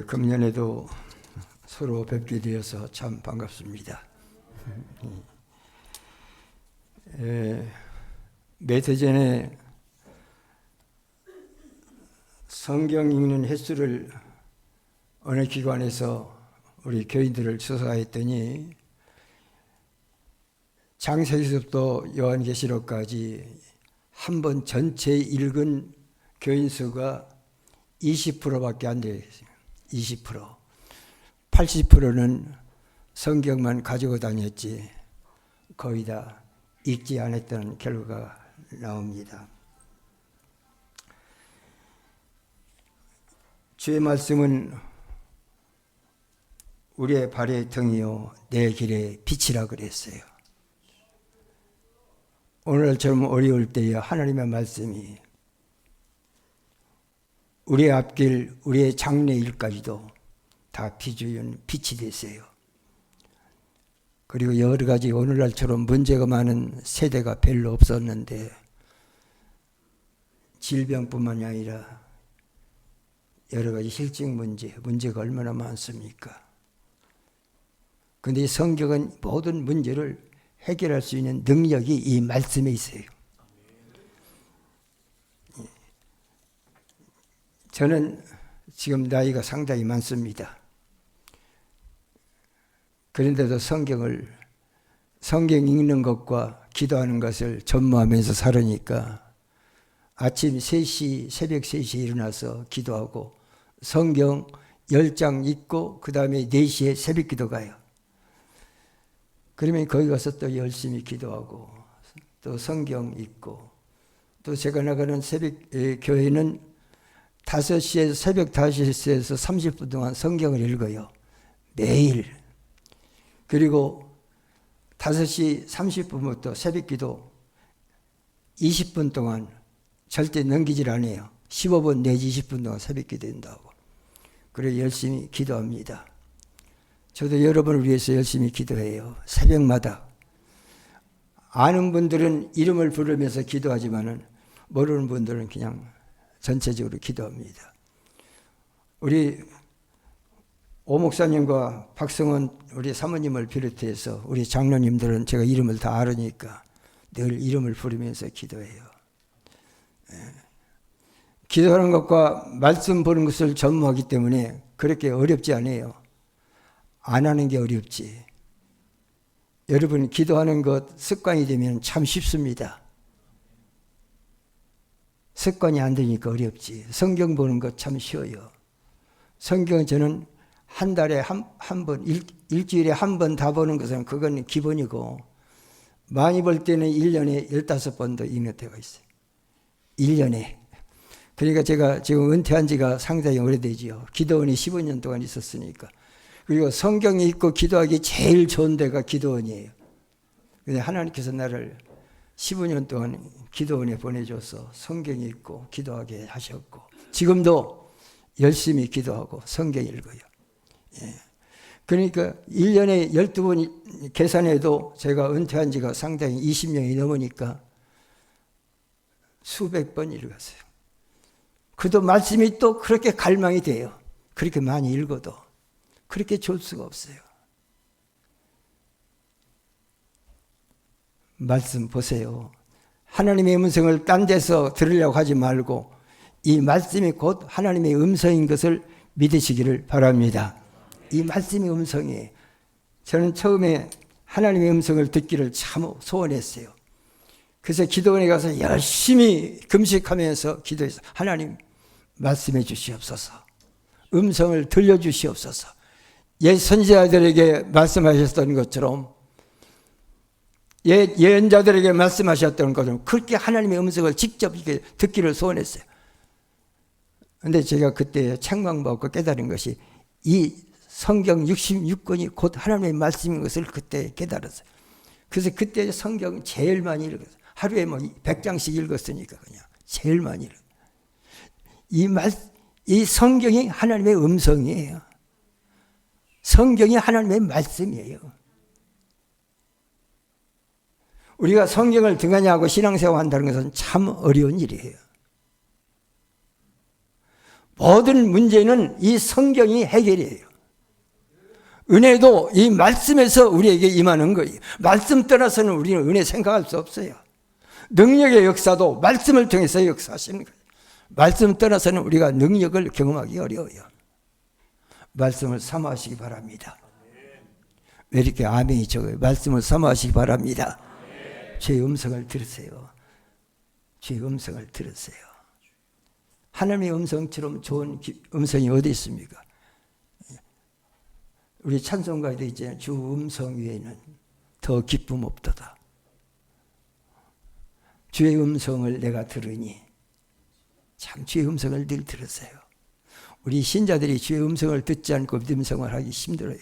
금년에도 서로 뵙게 되어서 참 반갑습니다. 몇 해 전에 성경 읽는 횟수를 어느 기관에서 우리 교인들을 조사했더니 창세기서부터 요한계시록까지 한 번 전체 읽은 교인 수가 20%밖에 안 돼요. 20%. 80%는 성경만 가지고 다녔지 거의 다 읽지 않았던 결과가 나옵니다. 주의 말씀은 우리의 발의 등이요 내 길의 빛이라 그랬어요. 오늘처럼 어려울 때에 하나님의 말씀이 우리의 앞길, 우리의 장래일까지도 다 비추는 빛이 되세요. 그리고 여러 가지 오늘날처럼 문제가 많은 세대가 별로 없었는데 질병뿐만이 아니라 여러 가지 실증 문제가 얼마나 많습니까? 그런데 성경은 모든 문제를 해결할 수 있는 능력이 이 말씀에 있어요. 저는 지금 나이가 상당히 많습니다. 그런데도 성경 읽는 것과 기도하는 것을 전무하면서 살으니까 아침 3시, 새벽 3시에 일어나서 기도하고 성경 10장 읽고 그 다음에 4시에 새벽 기도 가요. 그러면 거기 가서 또 열심히 기도하고 또 성경 읽고 또 제가 나가는 새벽 교회는 5시에서 새벽 5시에서 30분 동안 성경을 읽어요. 매일. 그리고 5시 30분부터 새벽 기도 20분 동안 절대 넘기질 않아요. 15분 내지 20분 동안 새벽 기도한다고. 그래 열심히 기도합니다. 저도 여러분을 위해서 열심히 기도해요. 새벽마다. 아는 분들은 이름을 부르면서 기도하지만은 모르는 분들은 그냥 전체적으로 기도합니다. 우리 오 목사님과 박성원 우리 사모님을 비롯해서 우리 장로님들은 제가 이름을 다 알으니까 늘 이름을 부르면서 기도해요. 기도하는 것과 말씀 보는 것을 전무하기 때문에 그렇게 어렵지 않아요. 안 하는 게 어렵지. 여러분 기도하는 것 습관이 되면 참 쉽습니다. 습관이 안 되니까 어렵지. 성경 보는 것 참 쉬워요. 성경은 저는 한 달에 한 번, 일주일에 한 번 다 보는 것은 그건 기본이고 많이 볼 때는 1년에 15번도 읽는 때가 있어요. 1년에. 그러니까 제가 지금 은퇴한 지가 상당히 오래되지요. 기도원이 15년 동안 있었으니까. 그리고 성경 읽고 기도하기 제일 좋은 데가 기도원이에요. 근데 하나님께서 나를 15년 동안 기도원에 보내줘서 성경 읽고 기도하게 하셨고 지금도 열심히 기도하고 성경 읽어요. 예. 그러니까 1년에 12번 계산해도 제가 은퇴한 지가 상당히 20년이 넘으니까 수백 번 읽었어요. 그래도 말씀이 또 그렇게 갈망이 돼요. 그렇게 많이 읽어도. 그렇게 좋을 수가 없어요. 말씀 보세요. 하나님의 음성을 딴 데서 들으려고 하지 말고 이 말씀이 곧 하나님의 음성인 것을 믿으시기를 바랍니다. 이 말씀이 음성이에요. 저는 처음에 하나님의 음성을 듣기를 참 소원했어요. 그래서 기도원에 가서 열심히 금식하면서 기도해서 하나님 말씀해 주시옵소서. 음성을 들려주시옵소서. 옛 선지자들에게 말씀하셨던 것처럼 예언자들에게 말씀하셨던 것처럼 그렇게 하나님의 음성을 직접 이렇게 듣기를 소원했어요. 그런데 제가 그때 책망받고 깨달은 것이 이 성경 66권이 곧 하나님의 말씀인 것을 그때 깨달았어요. 그래서 그때 성경 제일 많이 읽었어요. 하루에 뭐 100장씩 읽었으니까 그냥 제일 많이 읽었어요. 이 성경이 하나님의 음성이에요. 성경이 하나님의 말씀이에요. 우리가 성경을 등한히하고 신앙생활 한다는 것은 참 어려운 일이에요. 모든 문제는 이 성경이 해결이에요. 은혜도 이 말씀에서 우리에게 임하는 거예요. 말씀 떠나서는 우리는 은혜 생각할 수 없어요. 능력의 역사도 말씀을 통해서 역사하시는 거예요. 말씀 떠나서는 우리가 능력을 경험하기 어려워요. 말씀을 사모하시기 바랍니다. 왜 이렇게 아멘이 적어요? 말씀을 사모하시기 바랍니다. 주의 음성을 들으세요. 주의 음성을 들으세요. 하나님의 음성처럼 좋은 음성이 어디 있습니까? 우리 찬송가에도 있잖아요. 주 음성 외에는 더 기쁨 없도다. 주의 음성을 내가 들으니, 참 주의 음성을 늘 들으세요. 우리 신자들이 주의 음성을 듣지 않고 믿음 생활하기 힘들어요.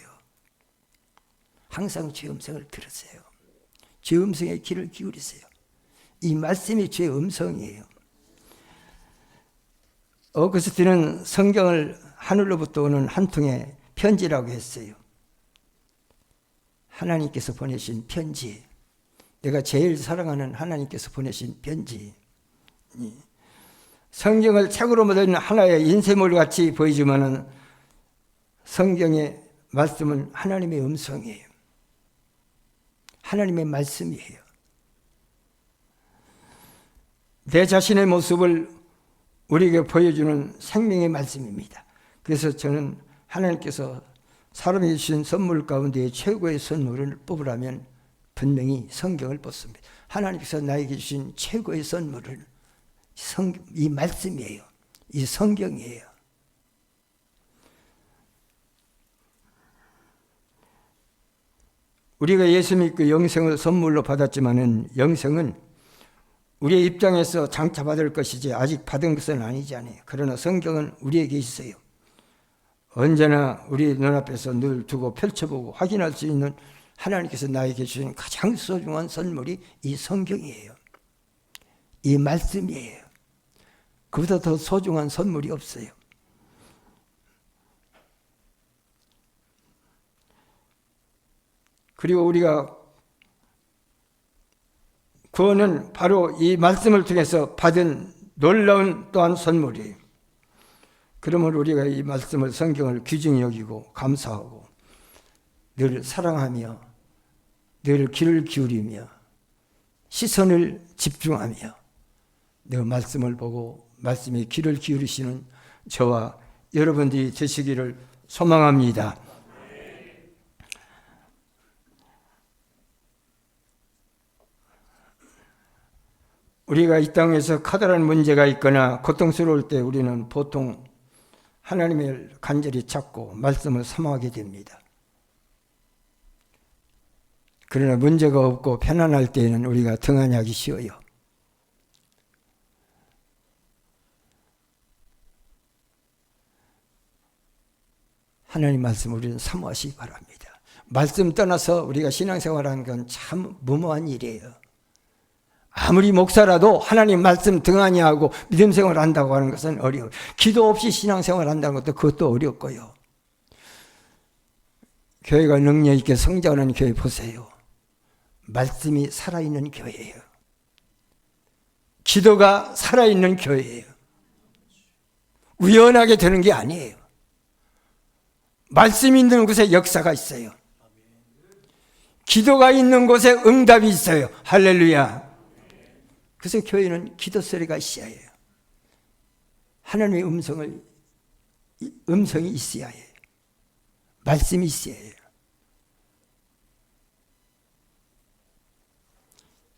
항상 주의 음성을 들으세요. 주의 음성에 귀를 기울이세요. 이 말씀이 주의 음성이에요. 어거스틴은 성경을 하늘로부터 오는 한 통의 편지라고 했어요. 하나님께서 보내신 편지, 내가 제일 사랑하는 하나님께서 보내신 편지. 성경을 책으로 묻은 하나의 인쇄물 같이 보이지만은 성경의 말씀은 하나님의 음성이에요. 하나님의 말씀이에요. 내 자신의 모습을 우리에게 보여주는 생명의 말씀입니다. 그래서 저는 하나님께서 사람이 주신 선물 가운데 최고의 선물을 뽑으라면 분명히 성경을 뽑습니다. 하나님께서 나에게 주신 최고의 선물을 이 말씀이에요. 이 성경이에요. 우리가 예수 믿고 영생을 선물로 받았지만은 영생은 우리의 입장에서 장차 받을 것이지 아직 받은 것은 아니잖아요. 그러나 성경은 우리에게 있어요. 언제나 우리 눈앞에서 늘 두고 펼쳐보고 확인할 수 있는 하나님께서 나에게 주신 가장 소중한 선물이 이 성경이에요. 이 말씀이에요. 그보다 더 소중한 선물이 없어요. 그리고 우리가 구원은 바로 이 말씀을 통해서 받은 놀라운 또한 선물이에요. 그러면 우리가 이 말씀을, 성경을 귀중히 여기고 감사하고 늘 사랑하며 늘 귀를 기울이며 시선을 집중하며 늘 말씀을 보고 말씀에 귀를 기울이시는 저와 여러분들이 되시기를 소망합니다. 우리가 이 땅에서 커다란 문제가 있거나 고통스러울 때 우리는 보통 하나님을 간절히 찾고 말씀을 사모하게 됩니다. 그러나 문제가 없고 편안할 때에는 우리가 등한히 하기 쉬워요. 하나님 말씀 우리는 사모하시기 바랍니다. 말씀 떠나서 우리가 신앙생활하는 건 참 무모한 일이에요. 아무리 목사라도 하나님 말씀 등한히 하고 믿음 생활을 한다고 하는 것은 어려워요. 기도 없이 신앙생활을 한다는 것도 그것도 어렵고요. 교회가 능력 있게 성장하는 교회 보세요. 말씀이 살아있는 교회예요. 기도가 살아있는 교회예요. 우연하게 되는 게 아니에요. 말씀이 있는 곳에 역사가 있어요. 기도가 있는 곳에 응답이 있어요. 할렐루야. 그래서 교회는 기도 소리가 있어야 해요. 하나님의 음성이 있어야 해요. 말씀이 있어야 해요.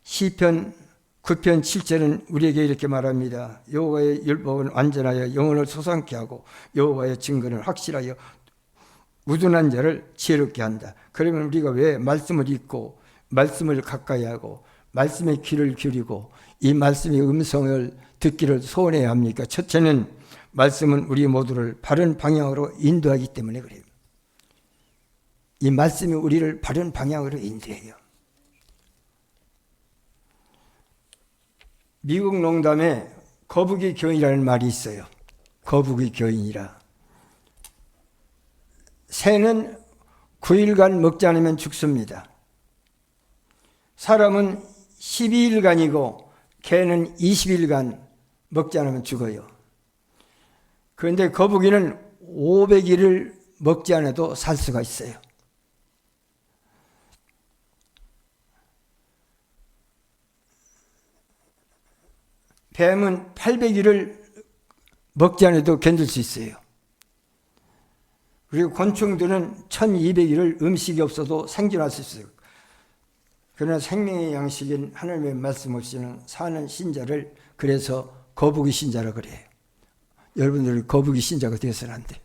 시편 9편 7절은 우리에게 이렇게 말합니다. 여호와의 율법은 완전하여 영혼을 소상케 하고 여호와의 증거는 확실하여 우둔한 자를 지혜롭게 한다. 그러면 우리가 왜 말씀을 읽고 말씀을 가까이 하고 말씀에 귀를 기울이고 이 말씀의 음성을 듣기를 소원해야 합니까? 첫째는 말씀은 우리 모두를 바른 방향으로 인도하기 때문에 그래요. 이 말씀이 우리를 바른 방향으로 인도해요. 미국 농담에 거북이 교인이라는 말이 있어요. 거북이 교인이라. 새는 9일간 먹지 않으면 죽습니다. 사람은 12일간이고 개는 20일간 먹지 않으면 죽어요. 그런데 거북이는 500일을 먹지 않아도 살 수가 있어요. 뱀은 800일을 먹지 않아도 견딜 수 있어요. 그리고 곤충들은 1200일을 음식이 없어도 생존할 수 있어요. 그러나 생명의 양식인 하나님의 말씀 없이는 사는 신자를 그래서 거북이 신자라 그래요. 여러분들 거북이 신자가 되어서는 안 돼요.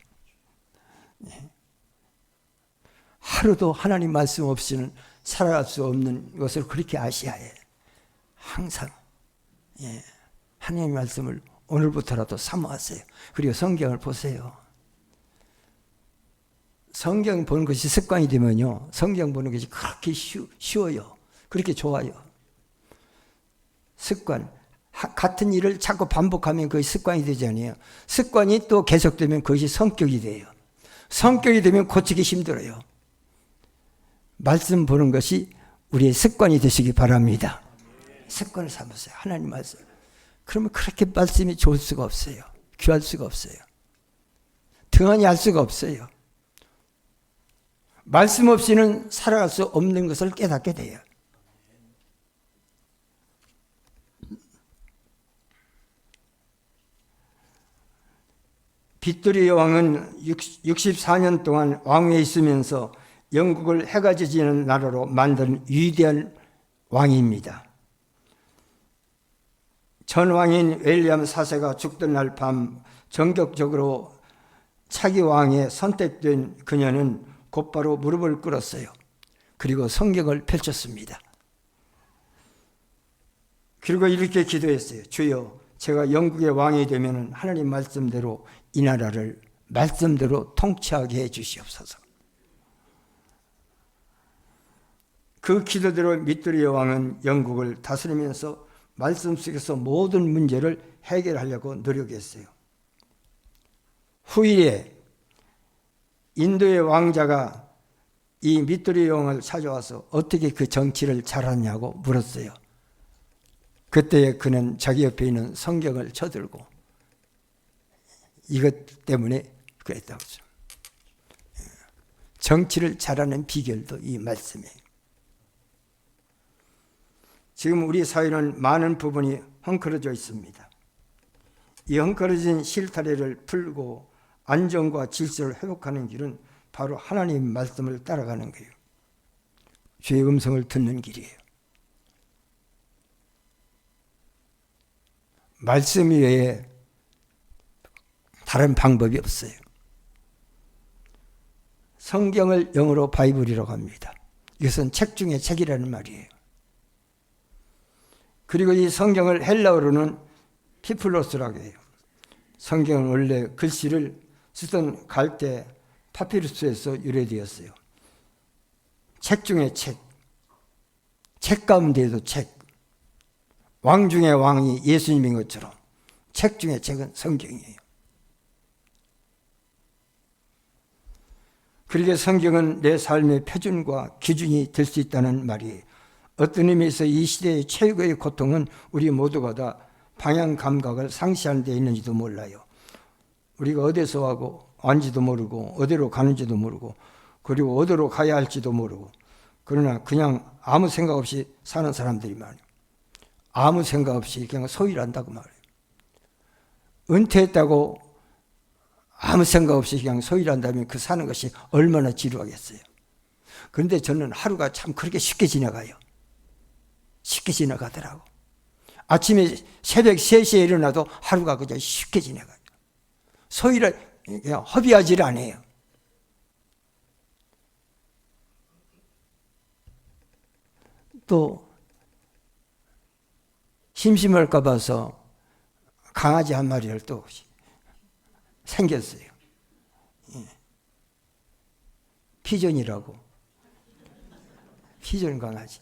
하루도 하나님 말씀 없이는 살아갈 수 없는 것을 그렇게 아셔야 해요. 항상 하나님의 말씀을 오늘부터라도 사모하세요. 그리고 성경을 보세요. 성경 보는 것이 습관이 되면요, 성경 보는 것이 그렇게 쉬워요. 그렇게 좋아요. 습관. 같은 일을 자꾸 반복하면 그것이 습관이 되잖아요. 습관이 또 계속되면 그것이 성격이 돼요. 성격이 되면 고치기 힘들어요. 말씀 보는 것이 우리의 습관이 되시기 바랍니다. 습관을 삼으세요. 하나님 말씀. 그러면 그렇게 말씀이 좋을 수가 없어요. 귀할 수가 없어요. 등한히 할 수가 없어요. 말씀 없이는 살아갈 수 없는 것을 깨닫게 돼요. 빅토리아 왕은 64년 동안 왕위에 있으면서 영국을 해가 지지는 나라로 만든 위대한 왕입니다. 전 왕인 윌리엄 4세가 죽던 날 밤 전격적으로 차기 왕에 선택된 그녀는 곧바로 무릎을 꿇었어요. 그리고 성경을 펼쳤습니다. 그리고 이렇게 기도했어요. 주여, 제가 영국의 왕이 되면 하나님 말씀대로 이 나라를 말씀대로 통치하게 해 주시옵소서. 그 기도대로 빅토리아 왕은 영국을 다스리면서 말씀 속에서 모든 문제를 해결하려고 노력했어요. 후일에 인도의 왕자가 이 빅토리아 왕을 찾아와서 어떻게 그 정치를 잘하냐고 물었어요. 그때 그는 자기 옆에 있는 성경을 쳐들고 이것 때문에 그랬다고 하죠. 정치를 잘하는 비결도 이 말씀이에요. 지금 우리 사회는 많은 부분이 헝클어져 있습니다. 이 헝클어진 실타래를 풀고 안정과 질서를 회복하는 길은 바로 하나님 말씀을 따라가는 거예요. 주의 음성을 듣는 길이에요. 말씀 외에 다른 방법이 없어요. 성경을 영어로 바이블이라고 합니다. 이것은 책 중에 책이라는 말이에요. 그리고 이 성경을 헬라어로는 피플로스라고 해요. 성경은 원래 글씨를 쓰던 갈대 파피루스에서 유래되었어요. 책 중에 책, 책 가운데에도 책, 왕 중에 왕이 예수님인 것처럼 책 중에 책은 성경이에요. 그러게 성경은 내 삶의 표준과 기준이 될 수 있다는 말이에요. 어떤 의미에서 이 시대의 최고의 고통은 우리 모두가 다 방향 감각을 상실하는 데 있는지도 몰라요. 우리가 어디서 왔는지도 모르고 어디로 가는지도 모르고 그리고 어디로 가야 할지도 모르고 그러나 그냥 아무 생각 없이 사는 사람들이 많아요. 아무 생각 없이 그냥 소일한다고 말해요. 은퇴했다고 아무 생각 없이 그냥 소일한다면 그 사는 것이 얼마나 지루하겠어요. 그런데 저는 하루가 참 그렇게 쉽게 지나가요. 쉽게 지나가더라고. 아침에 새벽 3시에 일어나도 하루가 그냥 쉽게 지나가요. 소일을 그냥 허비하지를 않아요. 또 심심할까 봐서 강아지 한 마리를 또 생겼어요. 피존이라고. 피존 강아지.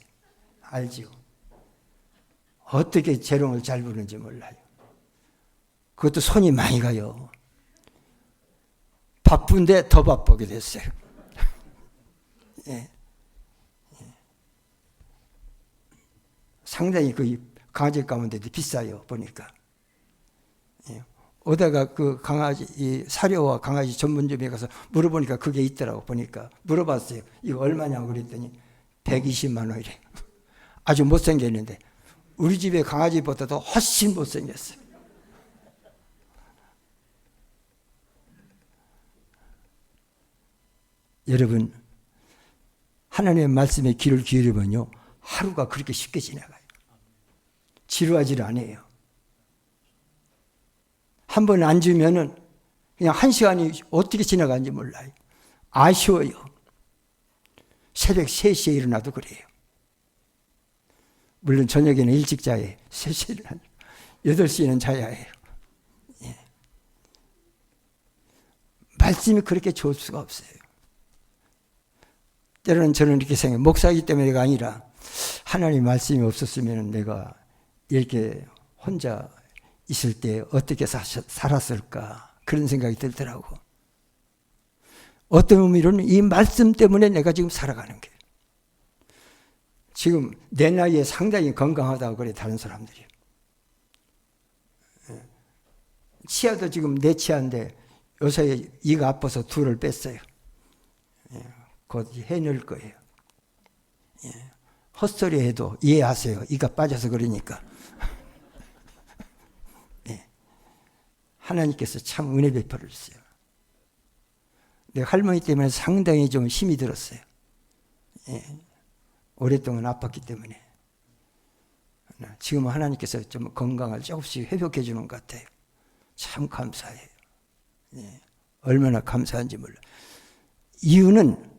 알지요? 어떻게 재롱을 잘 부르는지 몰라요. 그것도 손이 많이 가요. 바쁜데 더 바쁘게 됐어요. 예. 상당히 그 강아지 가운데도 비싸요, 보니까. 예. 오다가 그 강아지, 이 사료와 강아지 전문점에 가서 물어보니까 그게 있더라고. 보니까 물어봤어요. 이거 얼마냐고 그랬더니 120만 원이래. 아주 못생겼는데 우리 집에 강아지보다도 훨씬 못생겼어요. 여러분, 하나님의 말씀에 귀를 기울이면요, 하루가 그렇게 쉽게 지나가요. 지루하지 않아요. 한 번 앉으면은 그냥 1시간이 어떻게 지나가는지 몰라요. 아쉬워요. 새벽 3시에 일어나도 그래요. 물론 저녁에는 일찍 자요. 3시에 일어나요. 8시에는 자야 해요. 예. 말씀이 그렇게 좋을 수가 없어요. 때로는 저는 이렇게 생각해요. 목사이기 때문에가 아니라 하나님 말씀이 없었으면 내가 이렇게 혼자 있을 때 어떻게 살았을까 그런 생각이 들더라고. 어떤 의미로는 이 말씀 때문에 내가 지금 살아가는 거예요. 지금 내 나이에 상당히 건강하다고 그래 다른 사람들이. 치아도 지금 내 치아인데 요새 이가 아파서 둘을 뺐어요. 곧 해낼 거예요. 헛소리 해도 이해하세요. 이가 빠져서 그러니까. 하나님께서 참 은혜 베풀어 주세요. 내 할머니 때문에 상당히 좀 힘이 들었어요. 오랫동안 아팠기 때문에. 지금 하나님께서 좀 건강을 조금씩 회복해 주는 것 같아요. 참 감사해요. 얼마나 감사한지 몰라요. 이유는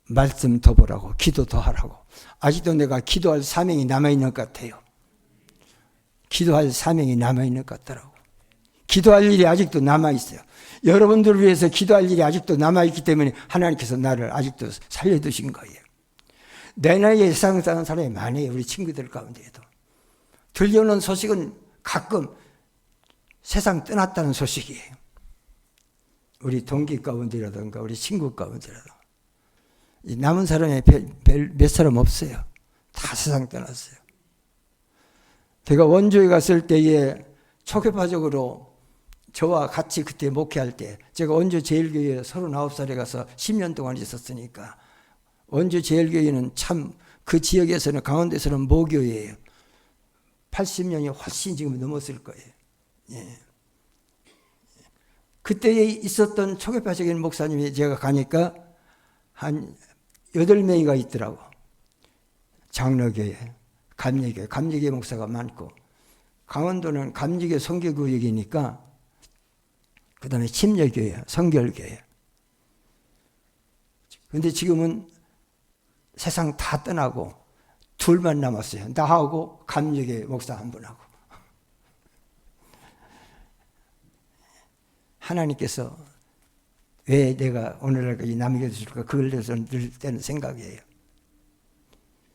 말씀 더 보라고, 기도 더 하라고. 아직도 내가 기도할 사명이 남아있는 것 같아요. 기도할 사명이 남아있는 것 같더라고. 기도할 일이 아직도 남아있어요. 여러분들을 위해서 기도할 일이 아직도 남아있기 때문에 하나님께서 나를 아직도 살려두신 거예요. 내 나이에 세상 사는 사람이 많아요. 우리 친구들 가운데에도. 들려오는 소식은 가끔 세상 떠났다는 소식이에요. 우리 동기 가운데라든가 우리 친구 가운데라든가. 남은 사람이 몇 사람 없어요. 다 세상 떠났어요. 제가 원주에 갔을 때에 초계파적으로 저와 같이 그때 목회할 때, 제가 원주 제일교회에 39살에 가서 10년 동안 있었으니까, 원주 제일교회는 참 그 지역에서는, 강원도에서는 모교회예요. 80년이 훨씬 지금 넘었을 거예요. 예. 그때 있었던 초계파적인 목사님이 제가 가니까 한 8명이가 있더라고. 장로교회, 감리교회 목사가 많고, 강원도는 감리교 선교구역이니까 그 다음에 침례교회, 성결교회. 그런데 지금은 세상 다 떠나고 둘만 남았어요. 나하고 감리교회 목사 한 분하고. 하나님께서 왜 내가 오늘날까지 남겨주실까? 그걸 대해서 늘 때는 생각이에요.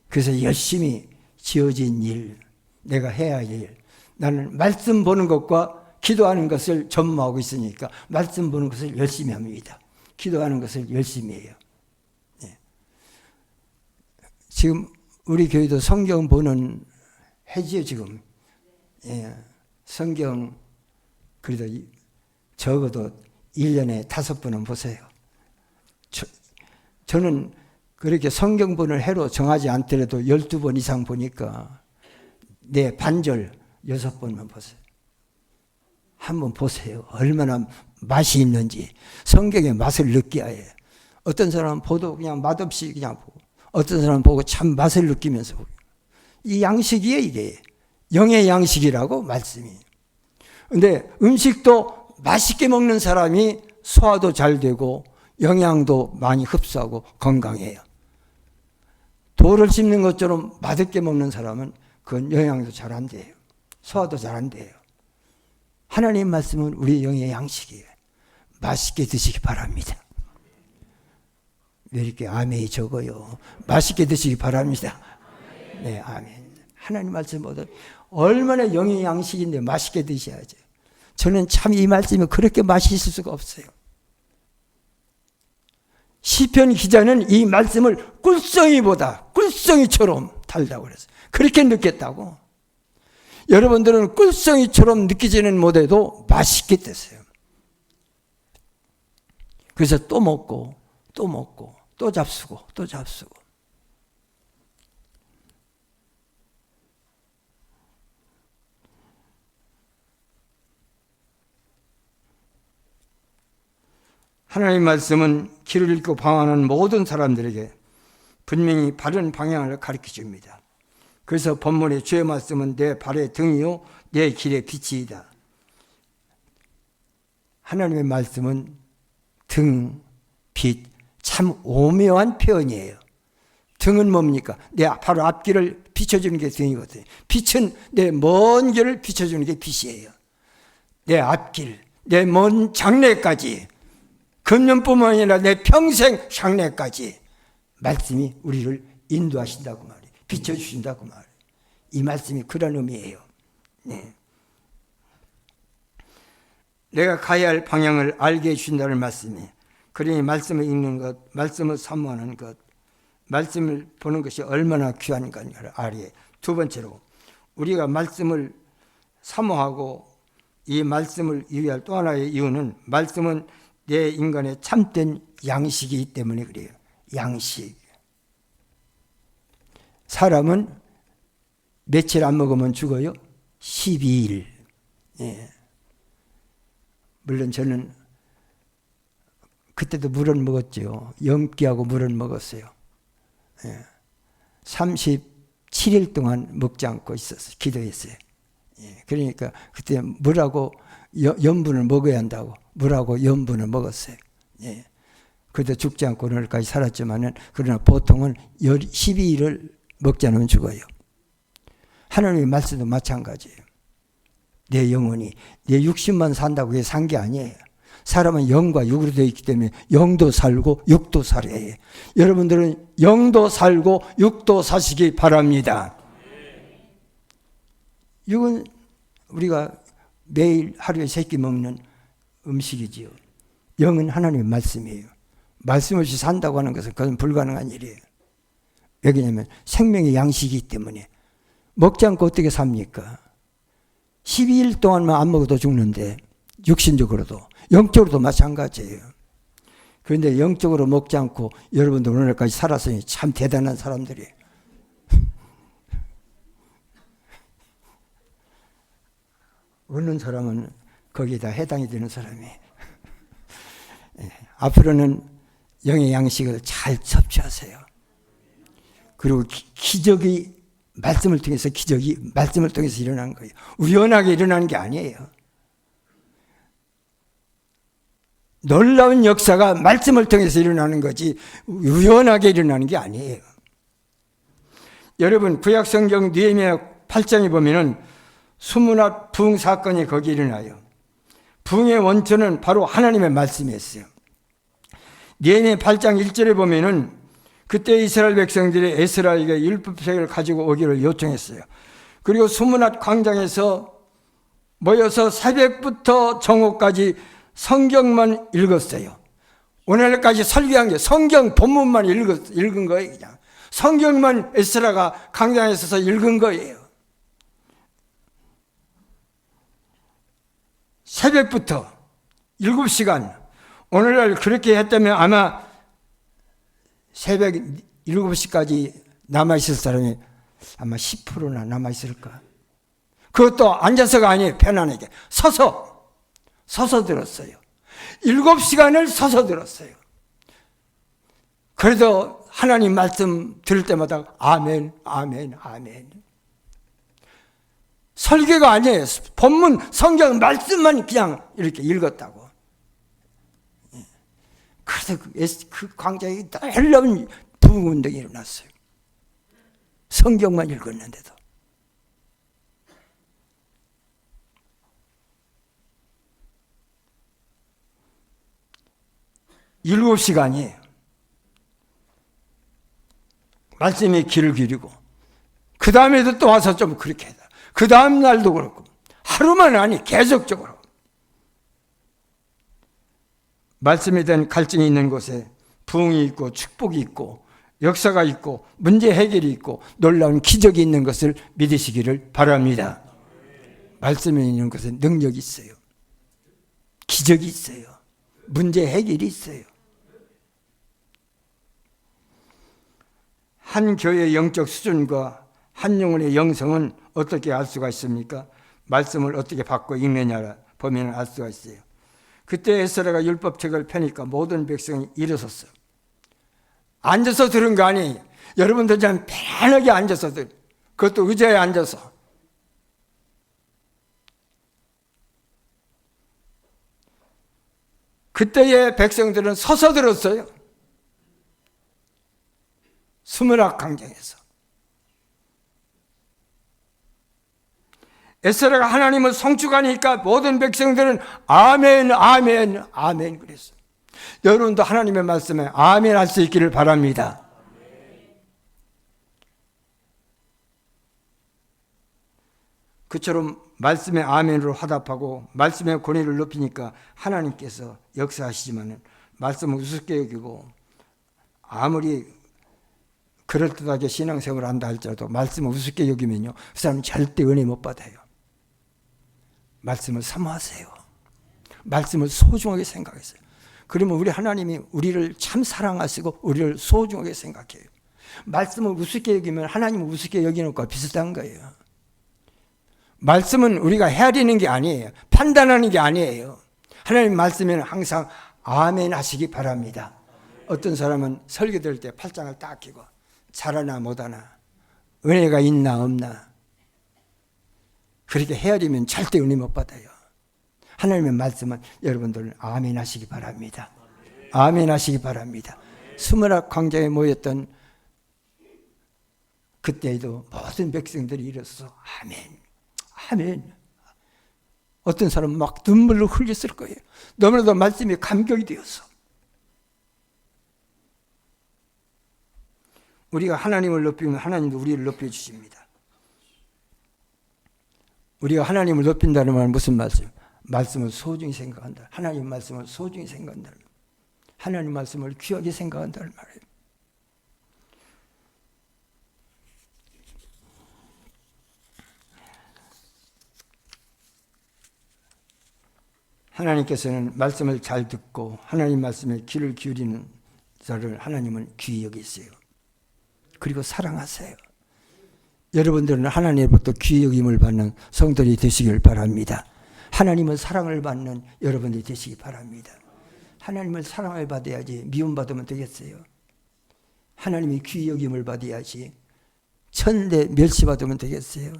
그래서 열심히 지어진 일, 내가 해야 할 일. 나는 말씀 보는 것과 기도하는 것을 전무하고 있으니까 말씀 보는 것을 열심히 합니다. 기도하는 것을 열심히 해요. 예. 지금 우리 교회도 성경 보는 해지요 지금. 예. 성경 그래도 적어도 1년에 5번은 보세요. 저는 그렇게 성경 보는 해로 정하지 않더라도 12번 이상 보니까 내 반절 6번만 보세요. 한번 보세요. 얼마나 맛이 있는지. 성경의 맛을 느껴야 해요. 어떤 사람은 보도 그냥 맛없이 그냥 보고, 어떤 사람은 보고 참 맛을 느끼면서 보고. 이 양식이에요, 이게. 영의 양식이라고 말씀이. 근데 음식도 맛있게 먹는 사람이 소화도 잘 되고 영양도 많이 흡수하고 건강해요. 돌을 씹는 것처럼 맛있게 먹는 사람은 그건 영양도 잘 안 돼요. 소화도 잘 안 돼요. 하나님 말씀은 우리 영의 양식이에요. 맛있게 드시기 바랍니다. 왜 이렇게 아멘이 적어요? 맛있게 드시기 바랍니다. 네, 아멘. 하나님 말씀보다 얼마나 영의 양식인데 맛있게 드셔야죠. 저는 참 이 말씀이 그렇게 맛있을 수가 없어요. 시편 기자는 이 말씀을 꿀송이처럼 달다고 그랬어요. 그렇게 느꼈다고. 여러분들은 꿀송이처럼 느끼지는 못해도 맛있게 드세요. 그래서 또 먹고 또 먹고 또 잡수고 또 잡수고. 하나님의 말씀은 길을 잃고 방황하는 모든 사람들에게 분명히 바른 방향을 가르쳐 줍니다. 그래서 본문의 주의 말씀은 내 발의 등이요 내 길의 빛이다. 하나님의 말씀은 등, 빛, 참 오묘한 표현이에요. 등은 뭡니까? 내 바로 앞길을 비춰주는 게 등이거든요. 빛은 내 먼 길을 비춰주는 게 빛이에요. 내 앞길, 내 먼 장래까지, 금년뿐만 아니라 내 평생 장래까지 말씀이 우리를 인도하신다고 말이에요. 비춰주신다고 말이에요. 이 말씀이 그런 의미예요. 네. 내가 가야 할 방향을 알게 해주신다는 말씀이, 그러니 말씀을 읽는 것, 말씀을 사모하는 것, 말씀을 보는 것이 얼마나 귀한가를 알게. 두 번째로 우리가 말씀을 사모하고 이 말씀을 이해할 또 하나의 이유는 말씀은 내 인간의 참된 양식이기 때문에 그래요. 양식. 사람은 며칠 안 먹으면 죽어요? 12일. 예. 물론 저는 그때도 물은 먹었죠. 염기하고 물은 먹었어요. 예. 37일 동안 먹지 않고 있었어요. 기도했어요. 예. 그러니까 그때 물하고 염분을 먹어야 한다고 물하고 염분을 먹었어요. 예. 그래도 죽지 않고 오늘까지 살았지만은, 그러나 보통은 12일을 먹지 않으면 죽어요. 하나님의 말씀도 마찬가지예요. 내 영혼이, 내 육신만 산다고 그게 산 게 아니에요. 사람은 영과 육으로 되어 있기 때문에 영도 살고 육도 살아야 해요. 여러분들은 영도 살고 육도 사시기 바랍니다. 육은 우리가 매일 하루에 3끼 먹는 음식이지요. 영은 하나님의 말씀이에요. 말씀 없이 산다고 하는 것은 그건 불가능한 일이에요. 왜냐하면 생명의 양식이기 때문에. 먹지 않고 어떻게 삽니까? 12일 동안만 안 먹어도 죽는데, 육신적으로도 영적으로도 마찬가지예요. 그런데 영적으로 먹지 않고 여러분들 오늘까지 살았으니 참 대단한 사람들이에요. 어느 사람은 거기에 다 해당이 되는 사람이에요. 앞으로는 영의 양식을 잘 섭취하세요. 그리고 기적이 말씀을 통해서, 기적이 말씀을 통해서 일어나는 거예요. 우연하게 일어나는 게 아니에요. 놀라운 역사가 말씀을 통해서 일어나는 거지 우연하게 일어나는 게 아니에요. 여러분, 구약성경 느헤미야 8장에 보면은 수문학 부흥 사건이 거기 일어나요. 부흥의 원천은 바로 하나님의 말씀이었어요. 느헤미야 8장 1절에 보면은 그때 이스라엘 백성들이 에스라에게 율법책을 가지고 오기를 요청했어요. 그리고 수문학 광장에서 모여서 새벽부터 정오까지 성경만 읽었어요. 오늘까지 설교한 게 성경 본문만 읽은 거예요. 그냥 성경만 에스라가 광장에 서서 읽은 거예요. 새벽부터 7시간. 오늘날 그렇게 했다면 아마 새벽 7시까지 남아있을 사람이 아마 10%나 남아있을까. 그것도 앉아서가 아니에요. 편안하게 서서 들었어요. 7시간을 서서 들었어요. 그래도 하나님 말씀 들을 때마다 아멘, 아멘, 아멘. 설교가 아니에요. 본문 성경 말씀만 그냥 이렇게 읽었다고. 그래서 그 광장에 놀라운 부흥운동이 일어났어요. 성경만 읽었는데도. 일곱 시간이에요. 말씀에 귀를 기울이고, 그 다음에도 또 와서 좀 그렇게 해라. 그 다음 날도 그렇고, 하루만 아니 계속적으로. 말씀에 대한 갈증이 있는 곳에 부흥이 있고 축복이 있고 역사가 있고 문제 해결이 있고 놀라운 기적이 있는 것을 믿으시기를 바랍니다. 말씀에 있는 것은 능력이 있어요. 기적이 있어요. 문제 해결이 있어요. 한 교회의 영적 수준과 한 영혼의 영성은 어떻게 알 수가 있습니까? 말씀을 어떻게 받고 읽느냐 보면 알 수가 있어요. 그때 에스라가 율법책을 펴니까 모든 백성이 일어섰어요. 앉아서 들은 거 아니에요. 여러분들 좀 편하게 앉아서 들, 그것도 의자에 앉아서. 그때의 백성들은 서서 들었어요. 수문학 광장에서. 에스라가 하나님을 송축하니까 모든 백성들은 아멘, 아멘, 아멘 그랬어요. 여러분도 하나님의 말씀에 아멘 할 수 있기를 바랍니다. 그처럼 말씀에 아멘으로 화답하고 말씀의 권위를 높이니까 하나님께서 역사하시지만 말씀을 우습게 여기고 아무리 그럴듯하게 신앙생활을 한다 할지라도 말씀을 우습게 여기면요, 그 사람은 절대 은혜 못 받아요. 말씀을 사모하세요. 말씀을 소중하게 생각하세요. 그러면 우리 하나님이 우리를 참 사랑하시고 우리를 소중하게 생각해요. 말씀을 우습게 여기면 하나님을 우습게 여기는 것과 비슷한 거예요. 말씀은 우리가 헤아리는 게 아니에요. 판단하는 게 아니에요. 하나님 말씀에는 항상 아멘 하시기 바랍니다. 어떤 사람은 설교될 때 팔짱을 딱 끼고 잘하나 못하나, 은혜가 있나 없나, 그렇게 헤아리면 절대 은혜 못 받아요. 하나님의 말씀은 여러분들 아멘 하시기 바랍니다. 아멘 하시기 바랍니다. 수문학 광장에 모였던 그때에도 모든 백성들이 일어서서 아멘, 아멘. 어떤 사람은 막 눈물로 흘렸을 거예요. 너무나도 말씀에 감격이 되어서. 우리가 하나님을 높이면 하나님도 우리를 높여주십니다. 우리가 하나님을 높인다는 말은 무슨 말씀? 말씀을 소중히 생각한다. 하나님 말씀을 소중히 생각한다. 하나님 말씀을 귀하게 생각한다는 말이에요. 하나님께서는 말씀을 잘 듣고 하나님 말씀에 귀를 기울이는 자를 하나님은 귀히 여기세요. 그리고 사랑하세요. 여러분들은 하나님으로부터 귀히 여김을 받는 성도들이 되시길 바랍니다. 하나님은 사랑을 받는 여러분들이 되시기 바랍니다. 하나님을 사랑을 받아야지 미움받으면 되겠어요. 하나님이 귀히 여김을 받아야지 천대 멸시받으면 되겠어요.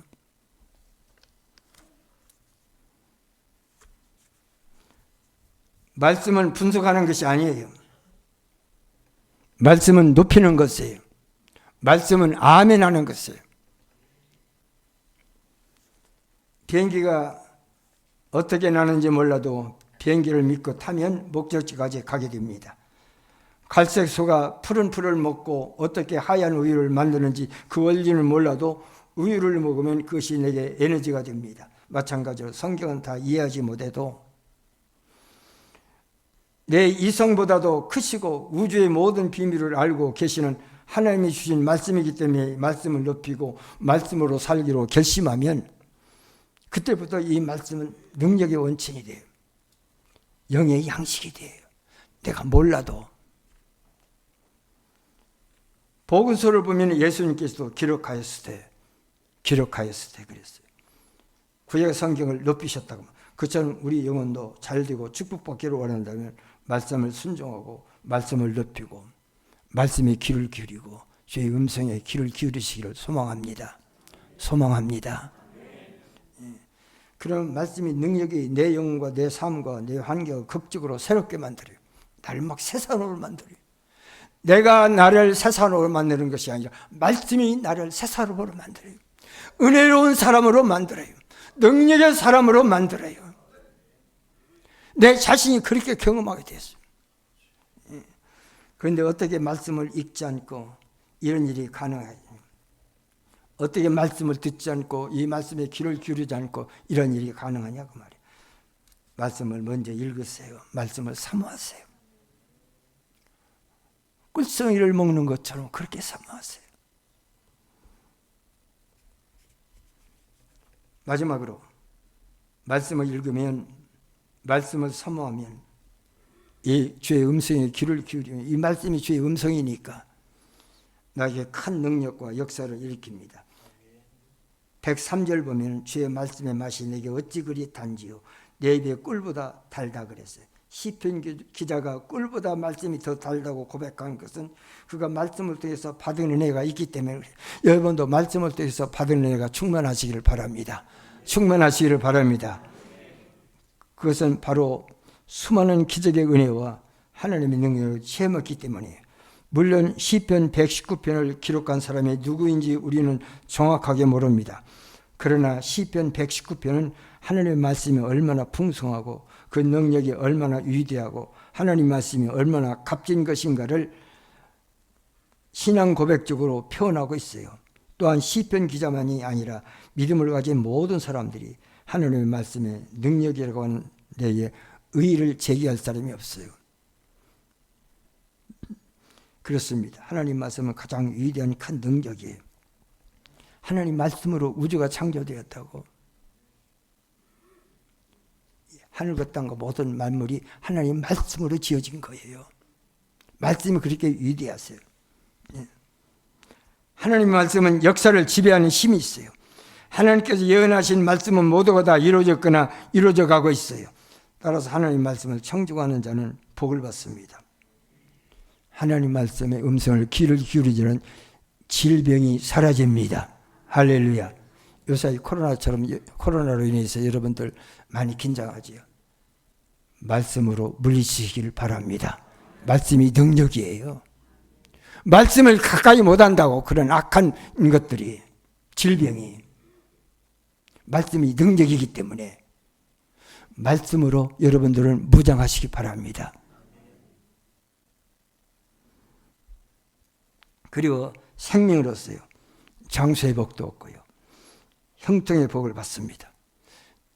말씀은 분석하는 것이 아니에요. 말씀은 높이는 것이에요. 말씀은 아멘하는 것이에요. 비행기가 어떻게 나는지 몰라도 비행기를 믿고 타면 목적지까지 가게 됩니다. 갈색 소가 푸른 풀을 먹고 어떻게 하얀 우유를 만드는지 그 원리는 몰라도 우유를 먹으면 그것이 내게 에너지가 됩니다. 마찬가지로 성경은 다 이해하지 못해도 내 이성보다도 크시고 우주의 모든 비밀을 알고 계시는 하나님이 주신 말씀이기 때문에 말씀을 높이고 말씀으로 살기로 결심하면 그때부터 이 말씀은 능력의 원천이 돼요. 영의 양식이 돼요. 내가 몰라도. 복음서를 보면 예수님께서도 기록하였을 때 그랬어요. 구약 성경을 높이셨다고. 그처럼 우리 영혼도 잘되고 축복받기를 원한다면 말씀을 순종하고 말씀을 높이고 말씀에 귀를 기울이고 주의 음성에 귀를 기울이시기를 소망합니다. 소망합니다. 그런 말씀이 능력이 내 영혼과 내 삶과 내 환경을 극적으로 새롭게 만들어요. 나를 막 새사람으로 만들어요. 내가 나를 새사람으로 만드는 것이 아니라 말씀이 나를 새사람으로 만들어요. 은혜로운 사람으로 만들어요. 능력의 사람으로 만들어요. 내 자신이 그렇게 경험하게 됐어요. 그런데 어떻게 말씀을 읽지 않고 이런 일이 가능하냐? 어떻게 말씀을 듣지 않고 이 말씀에 귀를 기울이지 않고 이런 일이 가능하냐고 말이에요. 말씀을 먼저 읽으세요. 말씀을 사모하세요. 꿀성이를 먹는 것처럼 그렇게 사모하세요. 마지막으로 말씀을 읽으면, 말씀을 사모하면, 이 주의 음성에 귀를 기울이면, 이 말씀이 주의 음성이니까 나에게 큰 능력과 역사를 일으킵니다. 103절 보면 주의 말씀의 맛이 내게 어찌 그리 단지요 내 입에 꿀보다 달다 그랬어요. 시편 기자가 꿀보다 말씀이 더 달다고 고백한 것은 그가 말씀을 통해서 받은 은혜가 있기 때문에 그래요. 여러분도 말씀을 통해서 받은 은혜가 충만하시기를 바랍니다. 충만하시기를 바랍니다. 그것은 바로 수많은 기적의 은혜와 하나님의 능력을 체험했기 때문이에요. 물론 시편 119편을 기록한 사람이 누구인지 우리는 정확하게 모릅니다. 그러나 시편 119편은 하나님의 말씀이 얼마나 풍성하고 그 능력이 얼마나 위대하고 하나님 말씀이 얼마나 값진 것인가를 신앙 고백적으로 표현하고 있어요. 또한 시편 기자만이 아니라 믿음을 가진 모든 사람들이 하나님의 말씀의 능력이라고 하는 데에 의의를 제기할 사람이 없어요. 그렇습니다. 하나님 말씀은 가장 위대한 큰 능력이에요. 하나님 말씀으로 우주가 창조되었다고. 하늘과 땅과 모든 만물이 하나님 말씀으로 지어진 거예요. 말씀이 그렇게 위대하세요. 하나님 말씀은 역사를 지배하는 힘이 있어요. 하나님께서 예언하신 말씀은 모두가 다 이루어졌거나 이루어져 가고 있어요. 따라서 하나님 말씀을 청중하는 자는 복을 받습니다. 하나님 말씀의 음성을 귀를 기울이는 질병이 사라집니다. 할렐루야. 요새 코로나로 인해서 여러분들 많이 긴장하지요. 말씀으로 물리치시기를 바랍니다. 말씀이 능력이에요. 말씀을 가까이 못한다고 그런 악한 것들이, 질병이, 말씀이 능력이기 때문에 말씀으로 여러분들은 무장하시기 바랍니다. 그리고 생명으로서요, 장수의 복도 없고요, 형통의 복을 받습니다.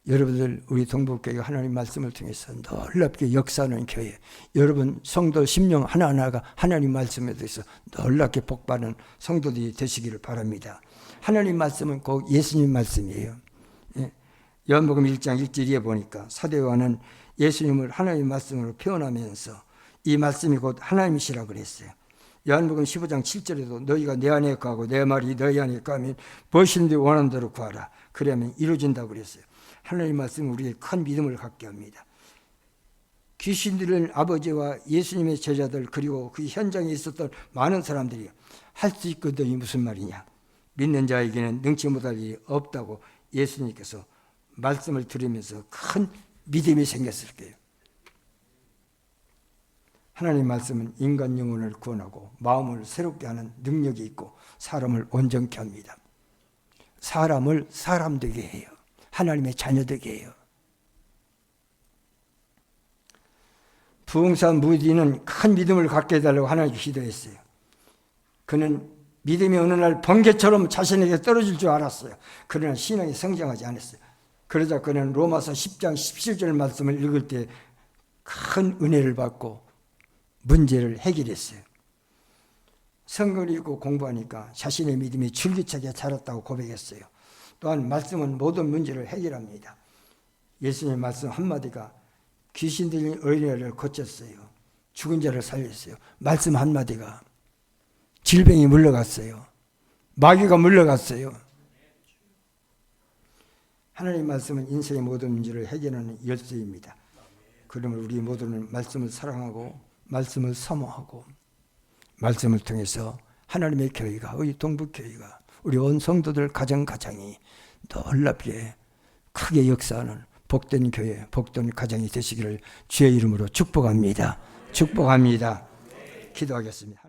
여러분들, 우리 동북교회가 하나님 말씀을 통해서 놀랍게 역사하는 교회, 여러분 성도 심령 하나하나가 하나님 말씀에 대해서 놀랍게 복받는 성도들이 되시기를 바랍니다. 하나님 말씀은 꼭 예수님 말씀이에요. 요한복음 1장 1절에 보니까 사도 요한은 예수님을 하나님 말씀으로 표현하면서 이 말씀이 곧 하나님이시라 그랬어요. 요한복음 15장 7절에도 너희가 내 안에 거하고 내 말이 너희 안에 거하면 무엇이든지 원하는 대로 구하라. 그러면 이루어진다고 그랬어요. 하나님 말씀은 우리에게 큰 믿음을 갖게 합니다. 귀신들은 아버지와 예수님의 제자들 그리고 그 현장에 있었던 많은 사람들이 할 수 있거든이 무슨 말이냐. 믿는 자에게는 능치 못할 일이 없다고 예수님께서 말씀을 들으면서 큰 믿음이 생겼을 거예요. 하나님 말씀은 인간 영혼을 구원하고 마음을 새롭게 하는 능력이 있고 사람을 온전케 합니다. 사람을 사람 되게 해요. 하나님의 자녀 되게 해요. 부흥사 무디는 큰 믿음을 갖게 해달라고 하나님께 기도했어요. 그는 믿음이 어느 날 번개처럼 자신에게 떨어질 줄 알았어요. 그러나 신앙이 성장하지 않았어요. 그러자 그는 로마서 10장 17절 말씀을 읽을 때 큰 은혜를 받고 문제를 해결했어요. 성경을 읽고 공부하니까 자신의 믿음이 줄기차게 자랐다고 고백했어요. 또한 말씀은 모든 문제를 해결합니다. 예수님의 말씀 한마디가 귀신 들린 어린애를 고쳤어요. 죽은 자를 살렸어요. 말씀 한마디가 질병이 물러갔어요. 마귀가 물러갔어요. 하나님 말씀은 인생의 모든 문제를 해결하는 열쇠입니다. 그러면 우리 모두는 말씀을 사랑하고 말씀을 사모하고 말씀을 통해서 하나님의 교회가, 우리 동북교회가, 우리 온 성도들 가정이 놀랍게 크게 역사하는 복된 교회, 복된 가정이 되시기를 주의 이름으로 축복합니다. 축복합니다. 기도하겠습니다.